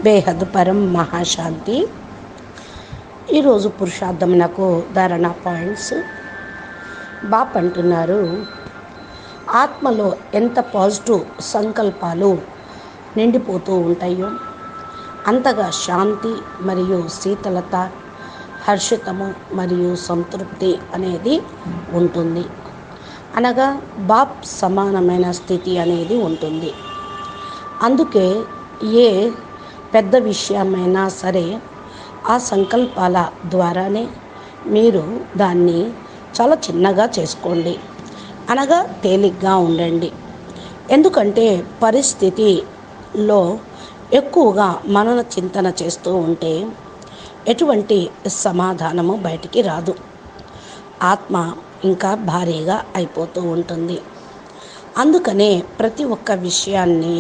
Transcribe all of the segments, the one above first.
బేహద్ పరం మహాశాంతి. ఈరోజు పురుషార్థమునకు ధారణ పాయింట్స్. బాప్ అంటున్నారు, ఆత్మలో ఎంత పాజిటివ్ సంకల్పాలు నిండిపోతూ ఉంటాయో అంతగా శాంతి మరియు శీతలత, హర్షితము మరియు సంతృప్తి అనేది ఉంటుంది. అనగా బాప్ సమానమైన స్థితి అనేది ఉంటుంది. అందుకే ఏ పెద్ద విషయమైనా సరే ఆ సంకల్పాల ద్వారానే మీరు దాన్ని చాలా చిన్నగా చేసుకోండి, అనగా తేలిగ్గా ఉండండి. ఎందుకంటే పరిస్థితిలో ఎక్కువగా మనన చింతన చేస్తూ ఉంటే ఎటువంటి సమాధానము బయటికి రాదు. ఆత్మ ఇంకా భారీగా అయిపోతూ ఉంటుంది. అందుకనే ప్రతి ఒక్క విషయాన్ని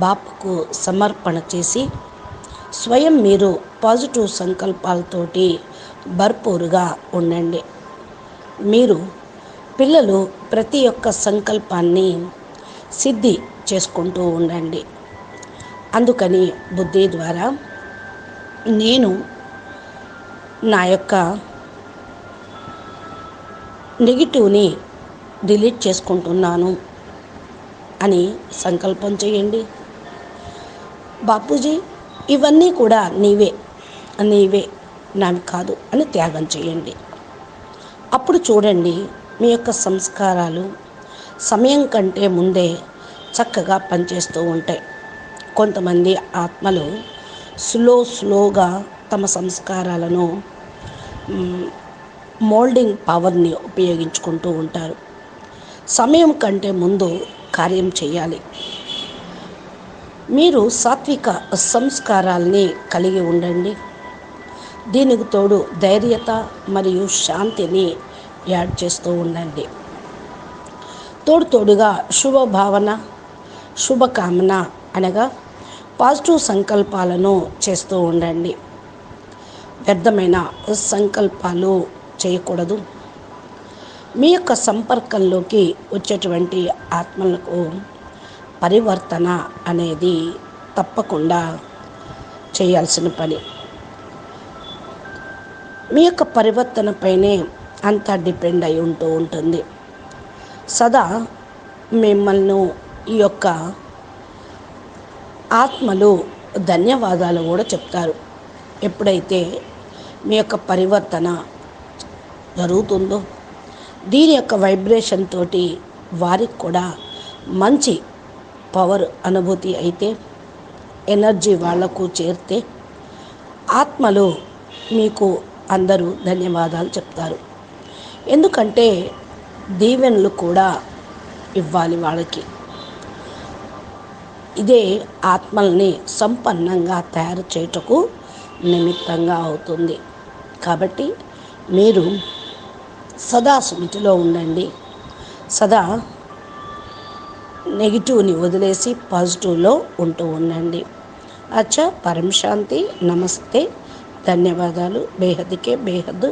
బాపుకు సమర్పణ చేసి స్వయం మీరు పాజిటివ్ సంకల్పాలతోటి భర్పూరుగా ఉండండి. మీరు పిల్లలు ప్రతి ఒక్క సంకల్పాన్ని సిద్ధి చేసుకుంటూ ఉండండి. అందుకని బుద్ధి ద్వారా నేను నా యొక్క నెగిటివ్ని డిలీట్ చేసుకుంటున్నాను అని సంకల్పం చేయండి. బాపూజీ, ఇవన్నీ కూడా నీవే నావి కాదు అని త్యాగం చేయండి. అప్పుడు చూడండి, మీ యొక్క సంస్కారాలు సమయం కంటే ముందే చక్కగా పనిచేస్తూ ఉంటాయి. కొంతమంది ఆత్మలు స్లోగా తమ సంస్కారాలను మోల్డింగ్ పవర్ని ఉపయోగించుకుంటూ ఉంటారు. సమయం కంటే ముందు కార్యం చేయాలి. మీరు సాత్విక సంస్కారాల్ని కలిగి ఉండండి. దీనికి తోడు ధైర్యత మరియు శాంతిని యాడ్ చేస్తూ ఉండండి. తోడుగా శుభభావన, శుభకామన అనగా పాజిటివ్ సంకల్పాలను చేస్తూ ఉండండి. వ్యర్థమైన సంకల్పాలు చేయకూడదు. మీ యొక్క సంపర్కంలోకి వచ్చేటువంటి ఆత్మలకు పరివర్తన అనేది తప్పకుండా చేయాల్సిన పని. మీ యొక్క పరివర్తనపైనే అంతా డిపెండ్ అయి ఉంటుంది. సదా మిమ్మల్ని ఈ యొక్క ఆత్మలు ధన్యవాదాలు కూడా చెప్తారు. ఎప్పుడైతే మీ యొక్క పరివర్తన జరుగుతుందో దీని యొక్క వైబ్రేషన్ తోటి వారికి కూడా మంచి పవర్ అనుభూతి అయితే, ఎనర్జీ వాళ్లకు చేరితే ఆత్మలు మీకు అందరూ ధన్యవాదాలు చెప్తారు. ఎందుకంటే దీవెనలు కూడా ఇవ్వాలి వాళ్ళకి. ఇదే ఆత్మల్ని సంపన్నంగా తయారు చేయుటకు నిమిత్తంగా అవుతుంది. కాబట్టి మీరు సదా స్మృతిలో ఉండండి. సదా నెగిటివ్ని వదిలేసి పాజిటివ్లో ఉంటూ ఉండండి. అచ్చా, పరం శాంతి. నమస్తే, ధన్యవాదాలు. బేహద్కే బేహద్.